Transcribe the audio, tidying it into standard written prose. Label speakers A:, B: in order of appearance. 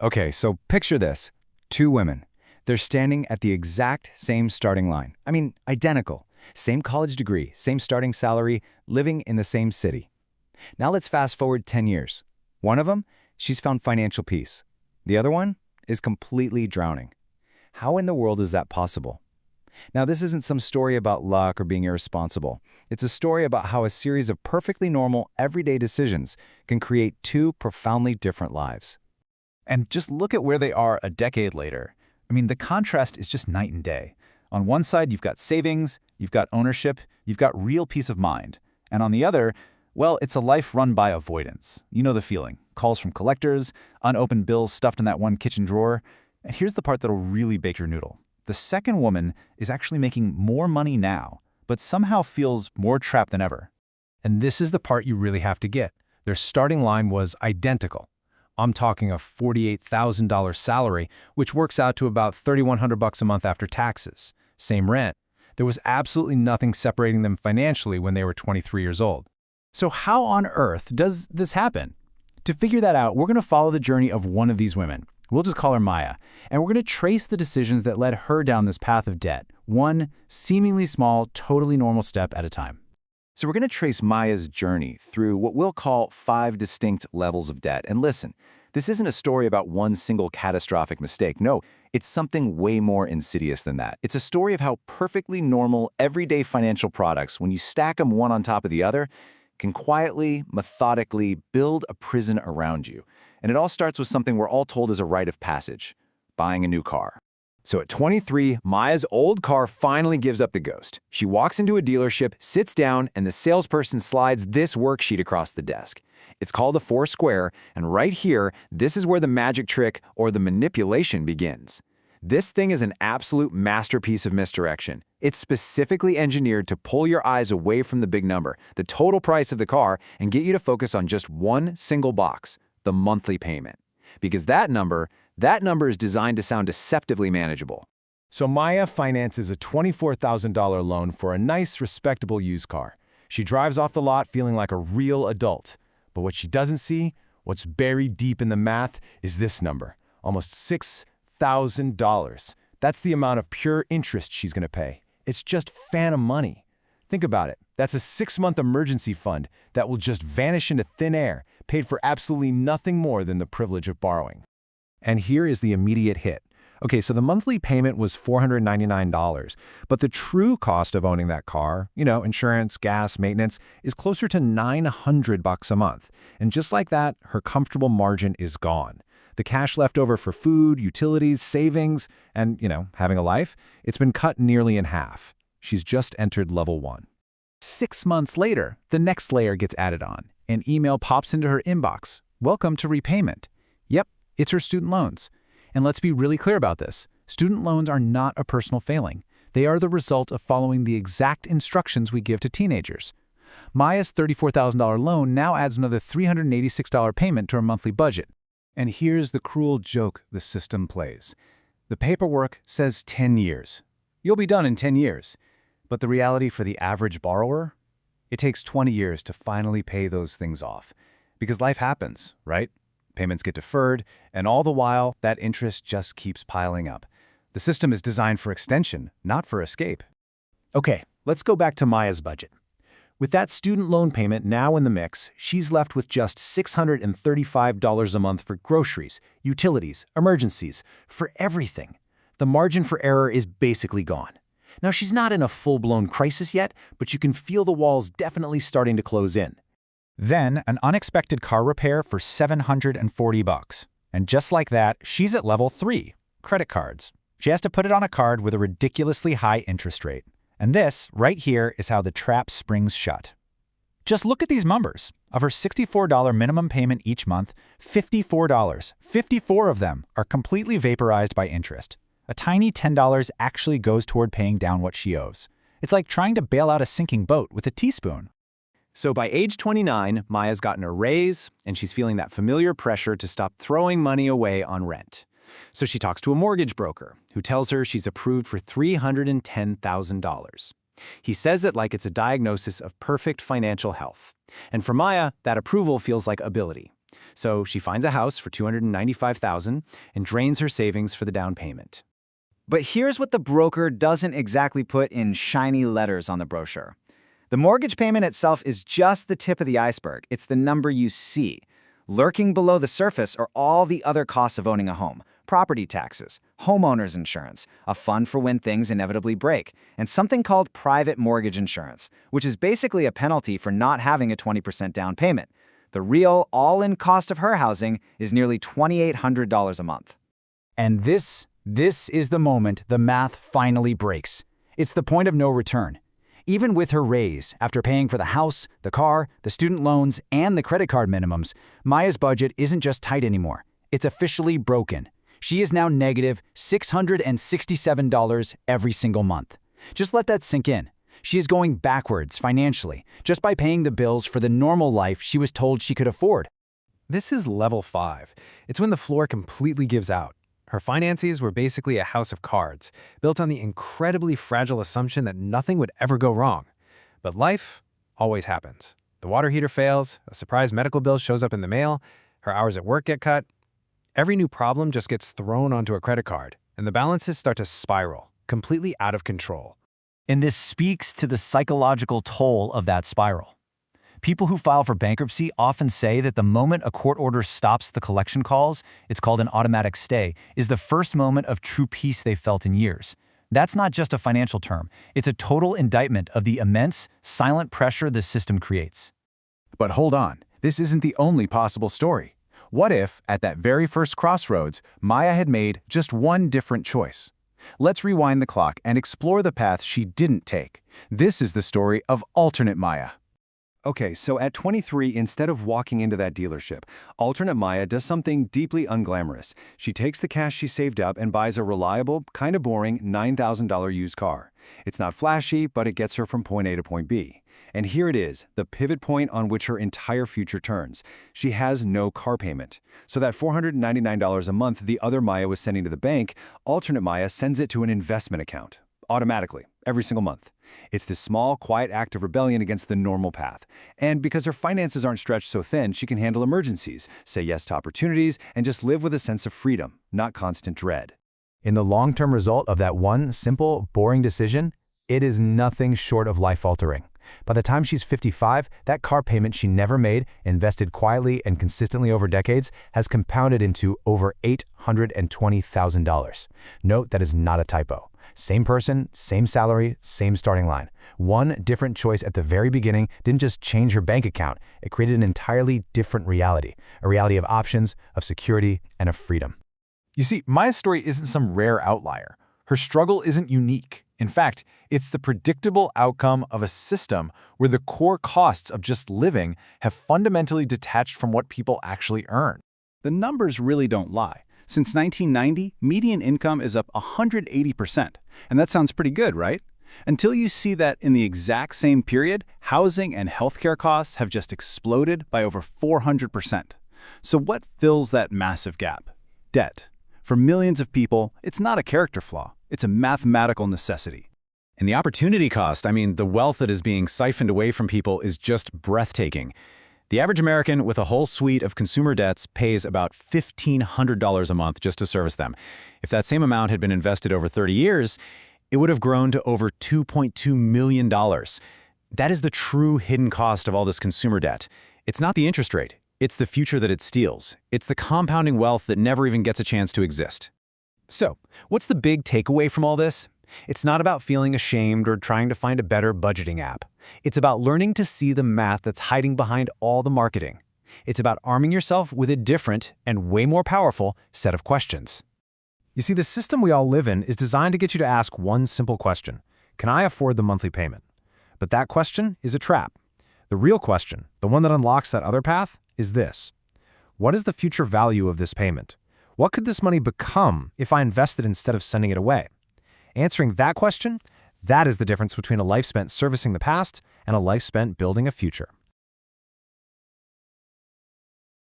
A: Okay, so picture this. Two women. They're standing at the exact same starting line. I mean, identical. Same college degree, same starting salary, living in the same city. Now let's fast forward 10 years. One of them, she's found financial peace. The other one is completely drowning. How in the world is that possible? Now, this isn't some story about luck or being irresponsible. It's a story about how a series of perfectly normal, everyday decisions can create two profoundly different lives.
B: And just look at where they are a decade later. I mean, the contrast is just night and day. On one side, you've got savings, you've got ownership, you've got real peace of mind. And on the other, well, it's a life run by avoidance. You know the feeling. Calls from collectors, unopened bills stuffed in that one kitchen drawer. And here's the part that'll really bake your noodle. The second woman is actually making more money now, but somehow feels more trapped than ever.
C: And this is the part you really have to get. Their starting line was identical. I'm talking a $48,000 salary, which works out to about $3,100 a month after taxes. Same rent. There was absolutely nothing separating them financially when they were 23 years old.
A: So how on earth does this happen? To figure that out, we're going to follow the journey of one of these women. We'll just call her Maya, and we're going to trace the decisions that led her down this path of debt, one seemingly small, totally normal step at a time. So we're going to trace Maya's journey through what we'll call 5 distinct levels of debt. And listen, this isn't a story about one single catastrophic mistake. No, it's something way more insidious than that. It's a story of how perfectly normal, everyday financial products, when you stack them one on top of the other, can quietly, methodically build a prison around you. And it all starts with something we're all told is a rite of passage: buying a new car. So at 23, Maya's old car finally gives up the ghost. She walks into a dealership, sits down, and the salesperson slides this worksheet across the desk. It's called a 4 square, and right here, this is where the magic trick or the manipulation begins. This thing is an absolute masterpiece of misdirection. It's specifically engineered to pull your eyes away from the big number, the total price of the car, and get you to focus on just one single box: the monthly payment. Because that number is designed to sound deceptively manageable.
C: So Maya finances a $24,000 loan for a nice, respectable used car. She drives off the lot feeling like a real adult. But what she doesn't see, what's buried deep in the math, is this number: almost $6,000. That's the amount of pure interest she's going to pay. It's just phantom money. Think about it. That's a 6-month emergency fund that will just vanish into thin air, paid for absolutely nothing more than the privilege of borrowing. And here is the immediate hit. Okay, so the monthly payment was $499, but the true cost of owning that car, insurance, gas, maintenance, is closer to $900 a month. And just like that, her comfortable margin is gone. The cash left over for food, utilities, savings, and, having a life, it's been cut nearly in half. She's just entered level 1. 6 months later, the next layer gets added on. An email pops into her inbox. Welcome to repayment. Yep, it's her student loans. And let's be really clear about this. Student loans are not a personal failing. They are the result of following the exact instructions we give to teenagers. Maya's $34,000 loan now adds another $386 payment to her monthly budget. And here's the cruel joke the system plays. The paperwork says 10 years. You'll be done in 10 years. But the reality for the average borrower? It takes 20 years to finally pay those things off. Because life happens, right? Payments get deferred, and all the while, that interest just keeps piling up. The system is designed for extension, not for escape. Okay, let's go back to Maya's budget. With that student loan payment now in the mix, she's left with just $635 a month for groceries, utilities, emergencies, for everything. The margin for error is basically gone. Now, she's not in a full-blown crisis yet, but you can feel the walls definitely starting to close in.
A: Then, an unexpected car repair for $740. And just like that, she's at level 3, credit cards. She has to put it on a card with a ridiculously high interest rate. And this, right here, is how the trap springs shut. Just look at these numbers. Of her $64 minimum payment each month, $54 of them are completely vaporized by interest. A tiny $10 actually goes toward paying down what she owes. It's like trying to bail out a sinking boat with a teaspoon. So by age 29, Maya's gotten a raise, and she's feeling that familiar pressure to stop throwing money away on rent. So she talks to a mortgage broker, who tells her she's approved for $310,000. He says it like it's a diagnosis of perfect financial health. And for Maya, that approval feels like ability.
B: So she finds a house for $295,000 and drains her savings for the down payment.
D: But here's what the broker doesn't exactly put in shiny letters on the brochure. The mortgage payment itself is just the tip of the iceberg. It's the number you see. Lurking below the surface are all the other costs of owning a home: property taxes, homeowners insurance, a fund for when things inevitably break, and something called private mortgage insurance, which is basically a penalty for not having a 20% down payment. The real all-in cost of her housing is nearly $2,800 a month.
A: And this is the moment the math finally breaks. It's the point of no return. Even with her raise, after paying for the house, the car, the student loans, and the credit card minimums, Maya's budget isn't just tight anymore. It's officially broken. She is now negative $667 every single month. Just let that sink in. She is going backwards financially, just by paying the bills for the normal life she was told she could afford.
E: This is level 5. It's when the floor completely gives out. Her finances were basically a house of cards, built on the incredibly fragile assumption that nothing would ever go wrong. But life always happens. The water heater fails, a surprise medical bill shows up in the mail, her hours at work get cut. Every new problem just gets thrown onto a credit card, and the balances start to spiral, completely out of control.
B: And this speaks to the psychological toll of that spiral. People who file for bankruptcy often say that the moment a court order stops the collection calls, it's called an automatic stay, is the first moment of true peace they've felt in years. That's not just a financial term. It's a total indictment of the immense, silent pressure the system creates.
C: But hold on, this isn't the only possible story. What if, at that very first crossroads, Maya had made just one different choice? Let's rewind the clock and explore the path she didn't take. This is the story of alternate Maya.
F: Okay, so at 23, instead of walking into that dealership, alternate Maya does something deeply unglamorous. She takes the cash she saved up and buys a reliable, kind of boring $9,000 used car. It's not flashy, but it gets her from point A to point B. And here it is, the pivot point on which her entire future turns. She has no car payment. So that $499 a month the other Maya was sending to the bank, alternate Maya sends it to an investment account, automatically, every single month. It's this small, quiet act of rebellion against the normal path. And because her finances aren't stretched so thin, she can handle emergencies, say yes to opportunities, and just live with a sense of freedom, not constant dread.
C: In the long-term result of that one simple, boring decision, it is nothing short of life-altering. By the time she's 55, that car payment she never made, invested quietly and consistently over decades, has compounded into over $820,000. Note that is not a typo. Same person, same salary, same starting line. One different choice at the very beginning didn't just change her bank account, it created an entirely different reality, a reality of options, of security, and of freedom.
E: You see, Maya's story isn't some rare outlier. Her struggle isn't unique. In fact, it's the predictable outcome of a system where the core costs of just living have fundamentally detached from what people actually earn.
B: The numbers really don't lie. Since 1990, median income is up 180%. And that sounds pretty good, right? Until you see that in the exact same period, housing and healthcare costs have just exploded by over 400%. So what fills that massive gap? Debt. For millions of people, it's not a character flaw. It's a mathematical necessity.
A: And the opportunity cost, the wealth that is being siphoned away from people is just breathtaking. The average American with a whole suite of consumer debts pays about $1,500 a month just to service them. If that same amount had been invested over 30 years, it would have grown to over $2.2 million. That is the true hidden cost of all this consumer debt. It's not the interest rate. It's the future that it steals. It's the compounding wealth that never even gets a chance to exist. So, what's the big takeaway from all this? It's not about feeling ashamed or trying to find a better budgeting app. It's about learning to see the math that's hiding behind all the marketing. It's about arming yourself with a different and way more powerful set of questions.
C: You see, the system we all live in is designed to get you to ask one simple question: can I afford the monthly payment? But that question is a trap. The real question, the one that unlocks that other path, is this: what is the future value of this payment? What could this money become if I invested instead of sending it away? Answering that question, that is the difference between a life spent servicing the past and a life spent building a future.